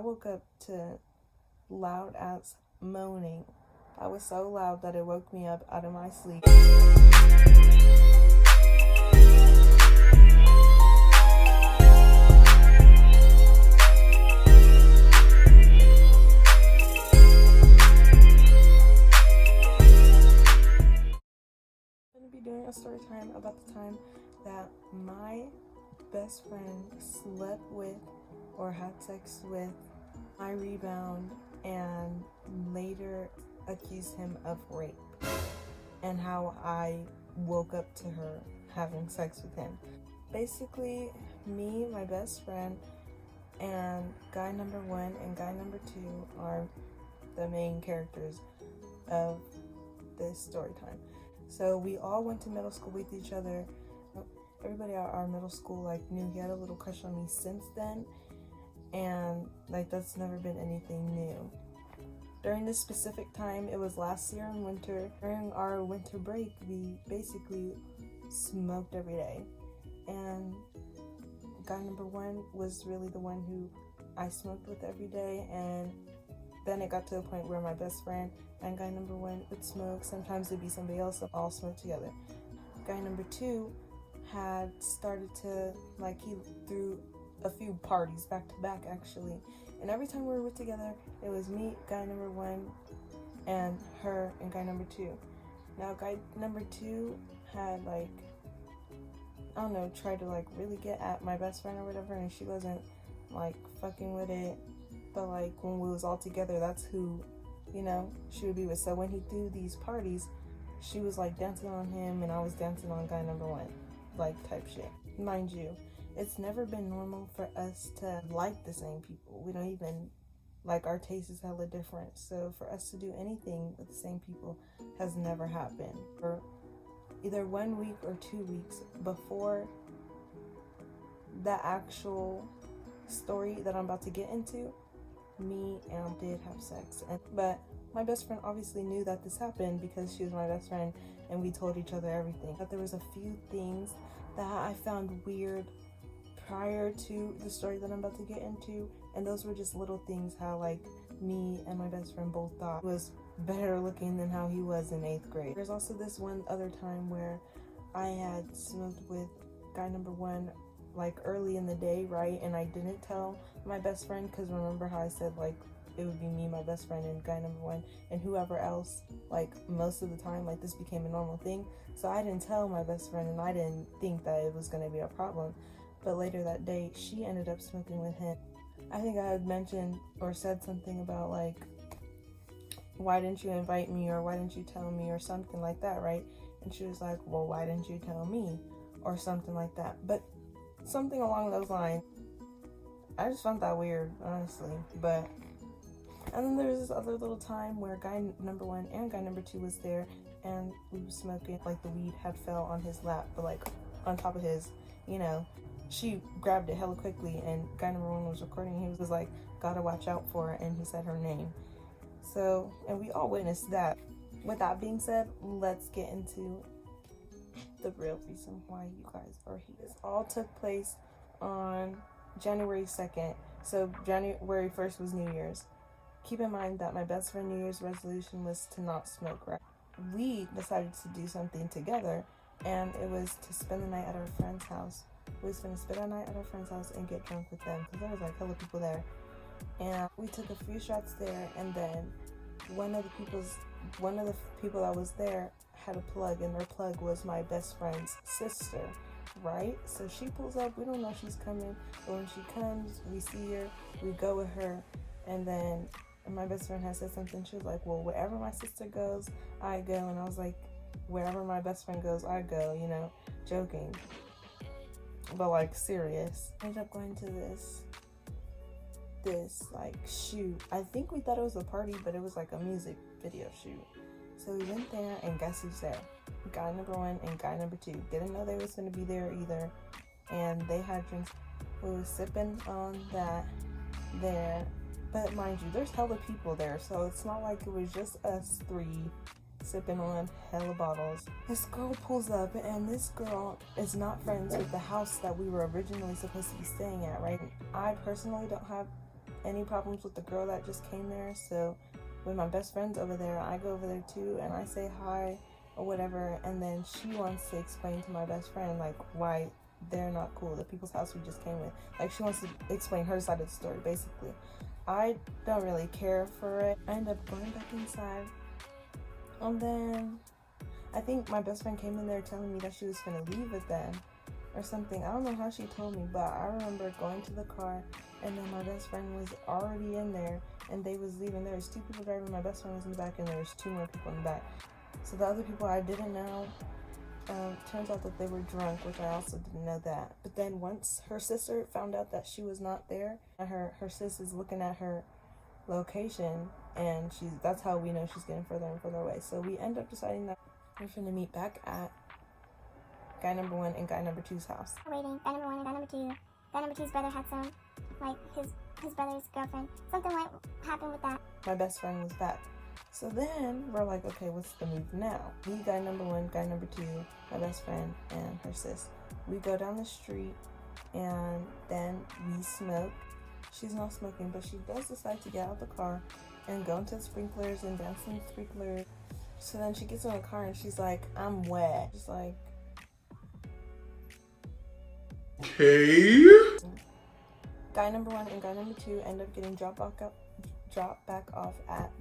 woke up to loud ass moaning. I was so loud that it woke me up out of my sleep. Doing a story time about the time that my best friend slept with or had sex with my rebound and later accused him of rape, and how I woke up to her having sex with him. Basically, me, my best friend, and guy number 1 and guy number 2 are the main characters of this story time. So we all went to middle school with each other. Everybody at our middle school knew he had a little crush on me since then, and that's never been anything new. During this specific time, it was last year in winter. During our winter break, we basically smoked every day, and guy number 1 was really the one who I smoked with every day, and then it got to a point where my best friend and guy number 1 would smoke. Sometimes it'd be somebody else that all smoke together. Guy number 2 had started to, he threw a few parties back to back actually. And every time we were together, it was me, guy number 1, and her and guy number 2. Now guy number 2 had tried to really get at my best friend or whatever, and she wasn't fucking with it. But when we was all together, that's who she would be with. So when he threw these parties, she was dancing on him and I was dancing on guy number 1, type shit. Mind you, it's never been normal for us to like the same people. We don't even, our taste is hella different. So for us to do anything with the same people has never happened. For either 1 week or 2 weeks before the actual story that I'm about to get into, me and did have sex, but my best friend obviously knew that this happened because she was my best friend and we told each other everything. But there was a few things that I found weird prior to the story that I'm about to get into, and those were just little things, how me and my best friend both thought he was better looking than how he was in 8th grade. There's also this one other time where I had smoked with guy number 1 early in the day, right? And I didn't tell my best friend, because remember how I said it would be me, my best friend, and guy number 1, and whoever else most of the time this became a normal thing. So I didn't tell my best friend, and I didn't think that it was going to be a problem. But later that day, she ended up smoking with him. I think I had mentioned or said something about why didn't you invite me, or why didn't you tell me, or something like that, right? And she was like, well, why didn't you tell me, or something like that. But something along those lines. I just found that weird, honestly. And then there was this other little time where guy number 1 and guy number 2 was there, and we were smoking. The weed had fell on his lap, but on top of his, she grabbed it hella quickly, and guy number 1 was recording. He was like, gotta watch out for her, and he said her name. So, and we all witnessed that. With that being said, let's get into the real reason why you guys are here. This all took place on January 2nd. So January 1st was New Year's. Keep in mind that my best friend New Year's resolution was to not smoke, right? We decided to do something together, and it was to spend the night at our friend's house. We was going to spend the night at our friend's house and get drunk with them, because there was hella people there. And we took a few shots there, and then one of the people that was there had a plug, and their plug was my best friend's sister, right? So she pulls up, we don't know she's coming, but when she comes, we see her, we go with her, and then my best friend had said something. She was like, well, wherever my sister goes, I go. And I was like, wherever my best friend goes, I go, joking, but serious. I ended up going to this shoot. I think we thought it was a party, but it was a music video shoot. So we went there, and guess who's there? Guy number 1 and guy number 2. Didn't know they was going to be there either, and they had drinks. We were sipping on that there, but mind you, there's hella people there, so it's not like it was just us 3 sipping on hella bottles. This girl pulls up, and this girl is not friends with the house that we were originally supposed to be staying at, right? I personally don't have any problems with the girl that just came there. So when my best friend's over there, I go over there too, and I say hi or whatever, and then she wants to explain to my best friend like why they're not cool, the people's house we just came with. Like, she wants to explain her side of the story, basically. I don't really care for it. I end up going back inside, and then I think my best friend came in there telling me that she was gonna leave with them or something. I don't know how she told me, but I remember going to the car, and then my best friend was already in there, and they was leaving. There was 2 people driving, my best friend was in the back, and there was 2 more people in the back. So the other people I didn't know. Turns out that they were drunk, which I also didn't know that. But then once her sister found out that she was not there, her sis is looking at her location, and that's how we know she's getting further and further away. So we end up deciding that we're gonna meet back at guy number 1 and guy number 2's house. Waiting, guy number 1 and guy number 2. Guy number 2's brother had some, like, his brother's girlfriend. Something like happened with that. My best friend was back. So then we're like, okay, what's the move now? Me, guy number 1, guy number 2, my best friend, and her sis. We go down the street, and then we smoke. She's not smoking, but she does decide to get out of the car and go into the sprinklers and dance in the sprinklers. So then she gets in the car and she's like, I'm wet. Just like, okay. Guy number 1 and guy number 2 end up getting dropped back off at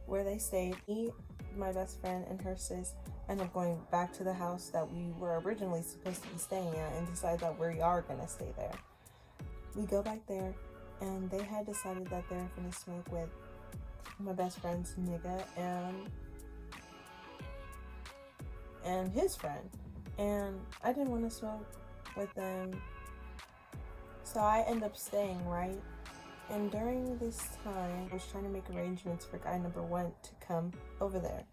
where they stayed. Me, my best friend, and her sis end up going back to the house that we were originally supposed to be staying at and decide that we are gonna stay there. We go back there, and they had decided that they're gonna smoke with my best friend's nigga and his friend. And I didn't want to smoke with them, so I end up staying, right? And during this time, I was trying to make arrangements for guy number 1 to come over there.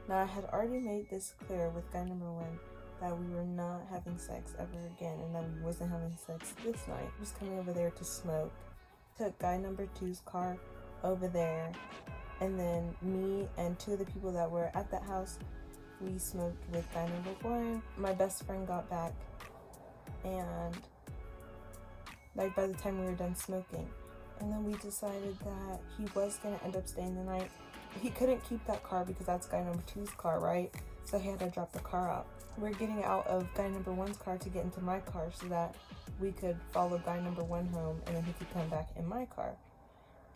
Now, I had already made this clear with guy number 1 that we were not having sex ever again, and that we wasn't having sex this night. I was coming over there to smoke. Took guy number 2's car over there, and then me and 2 of the people that were at that house, we smoked with guy number 1. My best friend got back, and like by the time we were done smoking, and then we decided that he was going to end up staying the night. He couldn't keep that car because that's guy number 2's car, right? So he had to drop the car out. We're getting out of guy number 1's car to get into my car so that we could follow guy number 1 home, and then he could come back in my car.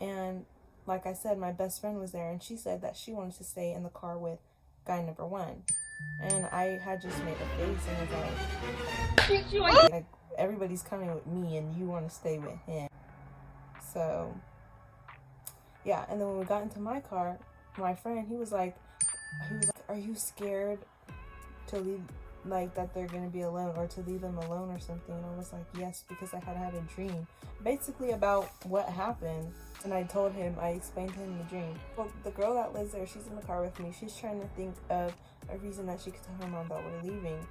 And like I said, my best friend was there, and she said that she wanted to stay in the car with guy number 1. And I had just made a face and was like, everybody's coming with me and you want to stay with him. So yeah, and then when we got into my car, my friend, he was like, are you scared to leave, like that they're gonna be alone, or to leave them alone or something? And I was like, yes, because I had a dream basically about what happened. And I told him, I explained to him the dream. Well, the girl that lives there, she's in the car with me. She's trying to think of a reason that she could tell her mom that we're leaving.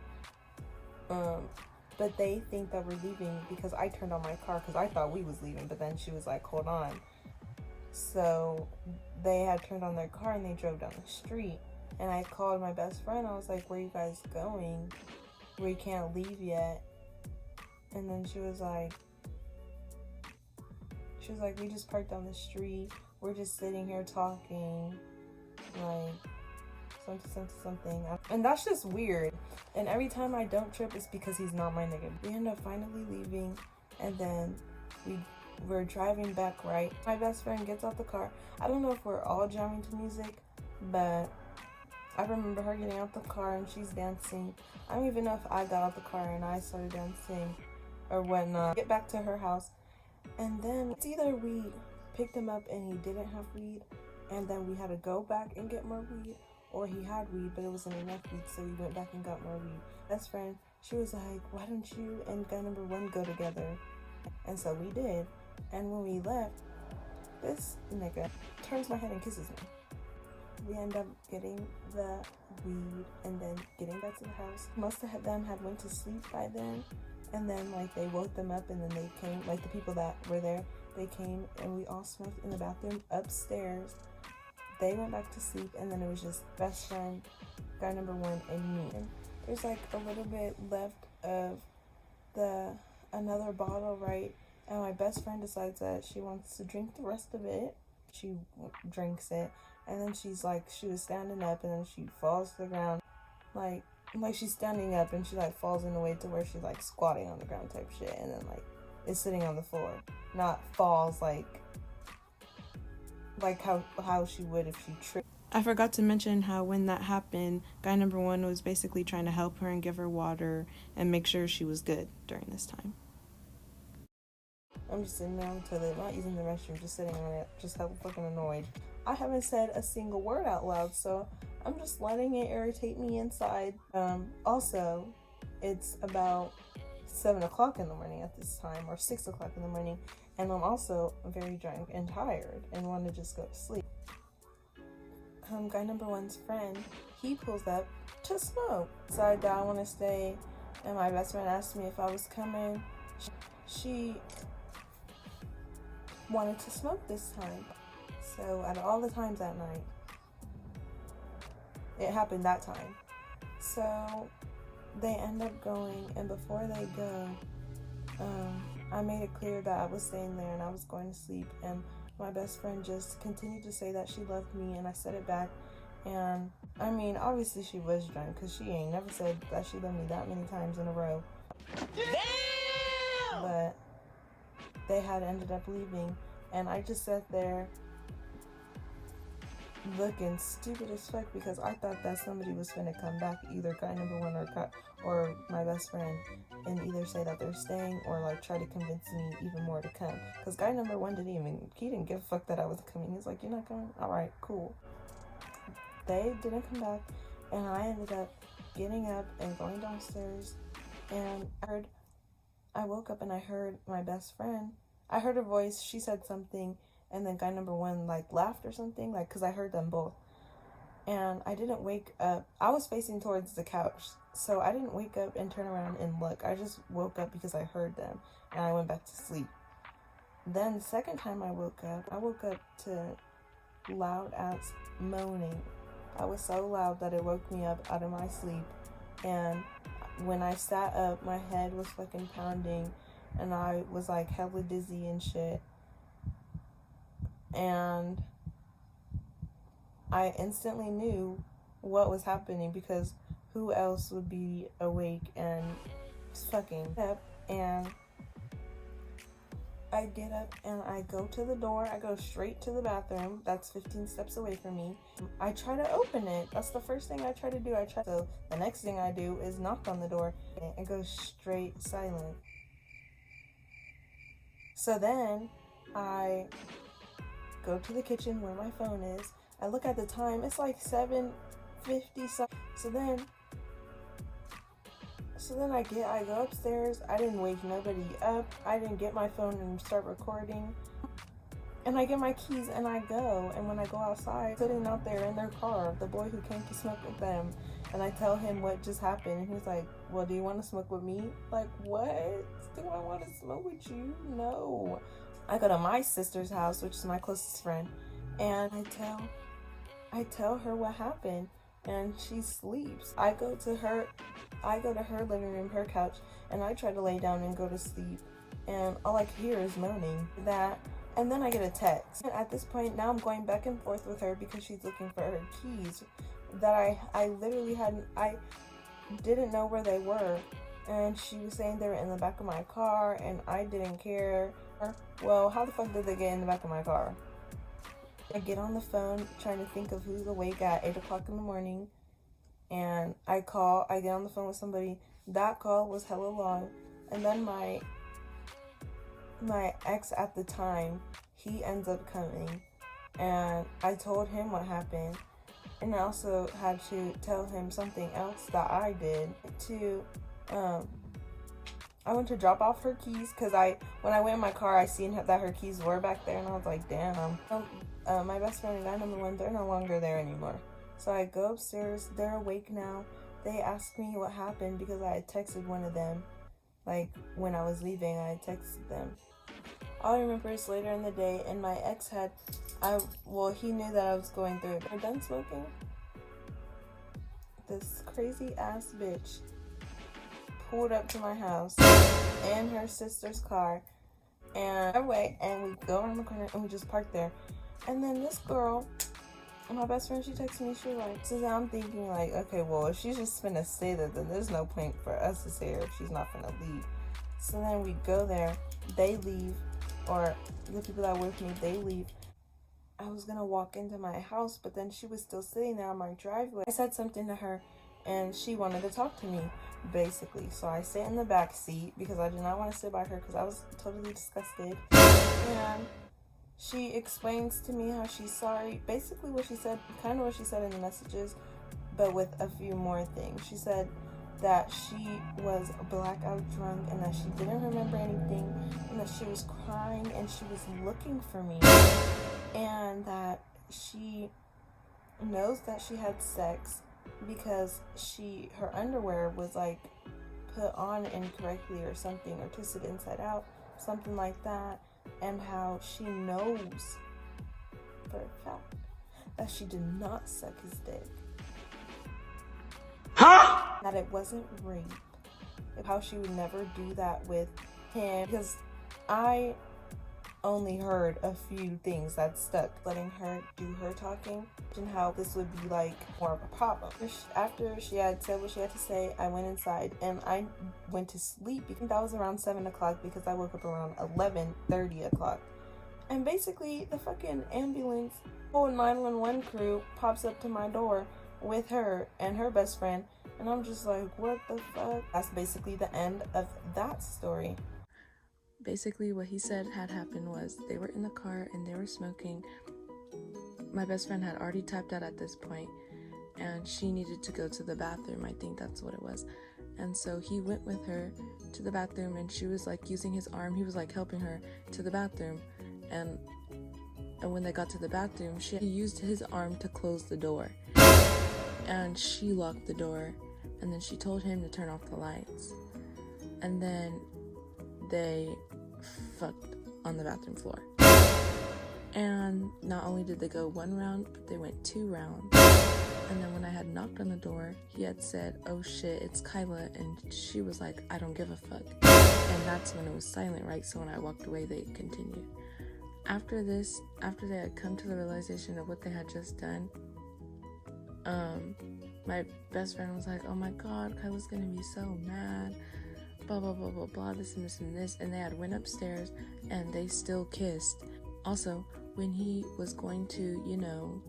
But they think that we're leaving because I turned on my car because I thought we was leaving. But then she was like, hold on. So they had turned on their car and they drove down the street. And I called my best friend. I was like, where are you guys going? We can't leave yet. And then she was like, we just parked down the street. We're just sitting here talking. Like, something. And that's just weird. And every time I don't trip, it's because he's not my nigga. We end up finally leaving. And then we're driving back, right? My best friend gets out the car. I don't know if we're all jamming to music, but I remember her getting out the car and she's dancing. I don't even know if I got out the car and I started dancing or whatnot. Get back to her house. And then it's either we picked him up and he didn't have weed, and then we had to go back and get more weed, or he had weed but it wasn't enough weed, so we went back and got more weed. Best friend, she was like, why don't you and guy number 1 go together? And so we did. And when we left, this nigga turns my head and kisses me. We end up getting the weed and then getting back to the house. Most of them had went to sleep by then. And then, like, they woke them up, and then they came, like, the people that were there, they came, and we all smoked in the bathroom upstairs. They went back to sleep, and then it was just best friend, guy number 1, and me. And there's, like, a little bit left of another bottle, right? And my best friend decides that she wants to drink the rest of it. She drinks it, and then she was standing up, and then she falls to the ground, like she's standing up, and she like falls in a way to where she's like squatting on the ground type shit, and then like is sitting on the floor, not falls like how she would if she tripped. I forgot to mention how when that happened, guy number one was basically trying to help her and give her water and make sure she was good during this time. I'm just sitting there on the toilet, not using the restroom, just sitting on it, just hella fucking annoyed. I haven't said a single word out loud, so I'm just letting it irritate me inside. Also, it's about 7 o'clock in the morning at this time, or 6 o'clock in the morning, and I'm also very drunk and tired and want to just go to sleep. Guy number one's friend, he pulls up to smoke. Decided that I want to stay, and my best friend asked me if I was coming. She wanted to smoke this time. So out of all the times that night, it happened that time. So they end up going, and before they go, I made it clear that I was staying there and I was going to sleep, and my best friend just continued to say that she loved me, and I said it back. And I mean, obviously she was drunk, because she ain't never said that she loved me that many times in a row. Damn! But they had ended up leaving, and I just sat there looking stupid as fuck, because I thought that somebody was finna come back, either guy number one or my best friend, and either say that they're staying or like try to convince me even more to come. Because guy number one didn't give a fuck that I was coming. He's like, you're not coming? Alright, cool. They didn't come back, and I ended up getting up and going downstairs, and I woke up and I heard my best friend. I heard her voice. She said something, and then guy number one like laughed or something, like, because I heard them both. And I didn't wake up. I was facing towards the couch, so I didn't wake up and turn around and look. I just woke up because I heard them, and I went back to sleep. Then the second time I woke up to loud ass moaning. I was so loud that it woke me up out of my sleep, and when I sat up, my head was fucking pounding, and I was like hella dizzy and shit. And I instantly knew what was happening, because who else would be awake and fucking up? And I get up and I go to the door. I go straight to the bathroom. That's 15 steps away from me. I try to open it. That's the first thing I try to do. So the next thing I do is knock on the door and go straight silent. So then I go to the kitchen where my phone is. I look at the time. It's like 7:50 something. So then I go upstairs. I didn't wake nobody up. I didn't get my phone and start recording. And I get my keys and I go. And when I go outside, sitting out there in their car, the boy who came to smoke with them, and I tell him what just happened, and he's like, well, do you want to smoke with me? Like, what? Do I want to smoke with you? No. I go to my sister's house, which is my closest friend, and I tell her what happened, and she sleeps. I go to her living room, her couch, and I try to lay down and go to sleep, and all I can hear is moaning. And then I get a text. And at this point, now I'm going back and forth with her because she's looking for her keys that I literally I didn't know where they were, and she was saying they were in the back of my car, and I didn't care. Well, how the fuck did they get in the back of my car? I get on the phone trying to think of who's awake at 8 o'clock in the morning, and I get on the phone with somebody. That call was hella long, and then my ex at the time, he ends up coming, and I told him what happened, and I also had to tell him something else that I did too. I went to drop off her keys, because when I went in my car, I seen that her keys were back there, and I was like, damn. My best friend and guy number one, they're no longer there anymore. So I go upstairs, they're awake now. They asked me what happened, because I had texted one of them. Like, when I was leaving, I had texted them. All I remember is later in the day, and my ex he knew that I was going through it. We're done smoking. This crazy ass bitch pulled up to my house in her sister's car and away, and we go around the corner and we just park there. And then this girl, my best friend, she texted me, she was like, so I'm thinking like, okay, well, if she's just finna stay there, then there's no point for us to stay there if she's not finna leave. So then we go there, they leave, or the people that were with me, they leave. I was gonna walk into my house, but then she was still sitting there on my driveway. I said something to her, and she wanted to talk to me, basically. So I sat in the back seat because I did not want to sit by her because I was totally disgusted. And she explains to me how she's sorry. Basically what she said, kind of what she said in the messages, but with a few more things. She said that she was blackout drunk and that she didn't remember anything and that she was crying and she was looking for me, and that she knows that she had sex because her underwear was like put on incorrectly or something, or twisted inside out, something like that, and how she knows for a fact that she did not suck his dick. Huh? That it wasn't rape. How she would never do that with him, because I only heard a few things that stuck, letting her do her talking, and how this would be like more of a problem. After she had said what she had to say, I went inside and I went to sleep. I think that was around 7 o'clock because I woke up around 11:30 o'clock. And basically the fucking ambulance, whole 911 crew pops up to my door with her and her best friend, and I'm just like, what the fuck? That's basically the end of that story. Basically, what he said had happened was they were in the car and they were smoking. My best friend had already tapped out at this point, and she needed to go to the bathroom. I think that's what it was. And so he went with her to the bathroom, and she was like using his arm. He was like helping her to the bathroom. And when they got to the bathroom, he used his arm to close the door. And she locked the door, and then she told him to turn off the lights. And then they fucked on the bathroom floor. And not only did they go 1 round, but they went 2 rounds. And then when I had knocked on the door, he had said, oh shit, it's Kyla. And she was like, I don't give a fuck. And that's when it was silent, right? So when I walked away, they continued. After this, after they had come to the realization of what they had just done, my best friend was like, oh my god, Kyla's gonna be so mad, blah blah blah blah blah, this and this and this. And they had went upstairs and they still kissed. Also, when he was going to,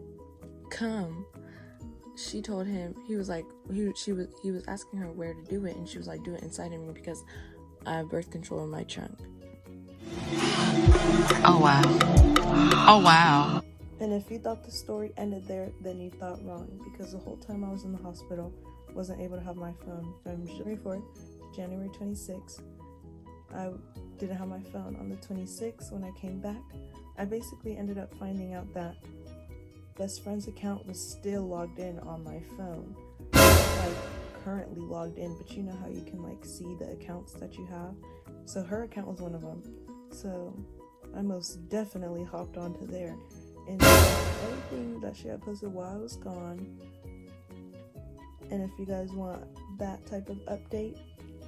come, she told him, he was like, he was asking her where to do it, and she was like, do it inside of me because I have birth control in my trunk. Oh wow. Oh wow. And if you thought the story ended there, then you thought wrong, because the whole time I was in the hospital, wasn't able to have my phone. From January 4th to January 26th, I didn't have my phone. On the 26th, when I came back, I basically ended up finding out that Best Friend's account was still logged in on my phone. Like, currently logged in, but you know how you can like see the accounts that you have? So her account was one of them. So I most definitely hopped onto there. And everything that she had posted while I was gone. And if you guys want that type of update,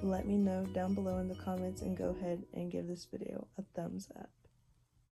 let me know down below in the comments, and go ahead and give this video a thumbs up.